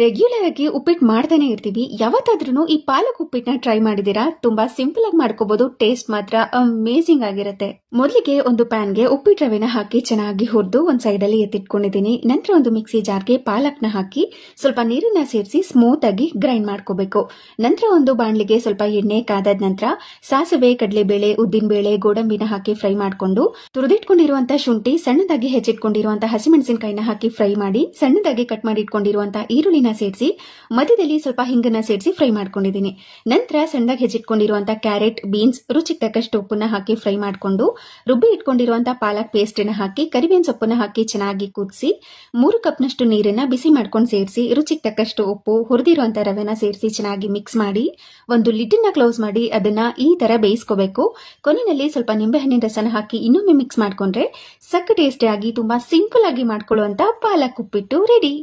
Regular ಆಗಿ ಉಪ್ಪಿಟ್ಟು ಮಾಡ್ತಾನೆ ಇರ್ತೀವಿ. ಯಾವತ್ತಾದ್ರೂ ಈ ಪಾಲಕ್ ಉಪ್ಪಿಟ್ಟನ್ನ ಟ್ರೈ ಮಾಡಿದೀರಾ? ತುಂಬಾ ಸಿಂಪಲ್ ಆಗಿ ಮಾಡ್ಕೋಬಹುದು. ಟೇಸ್ಟ್ ಮಾತ್ರ ಅಮೇಜಿಂಗ್ ಆಗಿರುತ್ತೆ. ಮೊದಲಿಗೆ ಒಂದು ಪ್ಯಾನ್ಗೆ ಉಪ್ಪಿಟ್ಟು ರವೆನ ಹಾಕಿ ಚೆನ್ನಾಗಿ ಹುರಿದು ಒಂದ್ ಸೈಡ್ ಅಲ್ಲಿ ಎತ್ತಿಟ್ಕೊಂಡಿದ್ದೀನಿ. ನಂತರ ಒಂದು ಮಿಕ್ಸಿ ಜಾರ್ಗೆ ಪಾಲಕ್ನ ಹಾಕಿ ಸ್ವಲ್ಪ ನೀರನ್ನ ಸೇರಿಸಿ ಸ್ಮೂತ್ ಆಗಿ ಗ್ರೈಂಡ್ ಮಾಡ್ಕೋಬೇಕು. ನಂತರ ಒಂದು ಬಾಣಲಿಗೆ ಸ್ವಲ್ಪ ಎಣ್ಣೆ ಕಾದಾದ ನಂತರ ಸಾಸಿವೆ, ಕಡಲೆಬೇಳೆ, ಉದ್ದಿನಬೇಳೆ, ಗೋಡಂಬಿನ ಹಾಕಿ ಫ್ರೈ ಮಾಡ್ಕೊಂಡು ತುರಿದಿಟ್ಕೊಂಡಿರುವಂತಹ ಶುಂಠಿ, ಸಣ್ಣದಾಗಿ ಹೆಚ್ಚಿಟ್ಕೊಂಡಿರುವಂತಹ ಹಸಿಮೆಣಸಿನಕಾಯಿನ ಹಾಕಿ ಫ್ರೈ ಮಾಡಿ ಸಣ್ಣದಾಗಿ ಕಟ್ ಮಾಡಿ ಇಟ್ಕೊಂಡಿರುವಂತಹ ಈರುಳ್ಳಿ ಸೇರಿಸಿ ಮಧ್ಯದಲ್ಲಿ ಸ್ವಲ್ಪ ಹಿಂಗನ್ನ ಸೇರಿಸಿ ಫ್ರೈ ಮಾಡ್ಕೊಂಡಿದ್ದೀನಿ. ನಂತರ ಸಣ್ಣದಾಗಿ ಹೆಚ್ಚಿಟ್ಕೊಂಡಿರುವಂತಹ ಕ್ಯಾರೆಟ್, ಬೀನ್ಸ್, ರುಚಿಗೆ ತಕ್ಕಷ್ಟು ಉಪ್ಪನ್ನ ಹಾಕಿ ಫ್ರೈ ಮಾಡಿಕೊಂಡು ರುಬ್ಬಿ ಇಟ್ಕೊಂಡಿರುವಂತಹ ಪಾಲಕ್ ಪೇಸ್ಟ್ ಅನ್ನ ಹಾಕಿ ಕರಿಬೇವಿನ ಸೊಪ್ಪನ್ನ ಹಾಕಿ ಚೆನ್ನಾಗಿ ಕುದಿಸಿ 3 ಕಪ್ನಷ್ಟು ನೀರನ್ನ ಬಿಸಿ ಮಾಡ್ಕೊಂಡು ಸೇರಿಸಿ ರುಚಿಗೆ ತಕ್ಕಷ್ಟು ಉಪ್ಪು, ಹುರಿದಿರುವಂತಹ ರವೆನ ಸೇರಿಸಿ ಚೆನ್ನಾಗಿ ಮಿಕ್ಸ್ ಮಾಡಿ ಒಂದು ಲಿಡ್ನ ಕ್ಲೋಸ್ ಮಾಡಿ ಅದನ್ನ ಈ ತರ ಬೇಯಿಸ್ಕೋಬೇಕು. ಕೊನೆಯಲ್ಲಿ ಸ್ವಲ್ಪ ನಿಂಬೆಹಣ್ಣಿನ ರಸನ ಹಾಕಿ ಇನ್ನೊಮ್ಮೆ ಮಿಕ್ಸ್ ಮಾಡ್ಕೊಂಡ್ರೆ ಸಕ್ಕ ಟೇಸ್ಟಿ ಆಗಿ ತುಂಬಾ ಸಿಂಪಲ್ ಆಗಿ ಮಾಡ್ಕೊಳ್ಳುವಂತ ಪಾಲಕ್ ಉಪ್ಪಿಟ್ಟು ರೆಡಿ.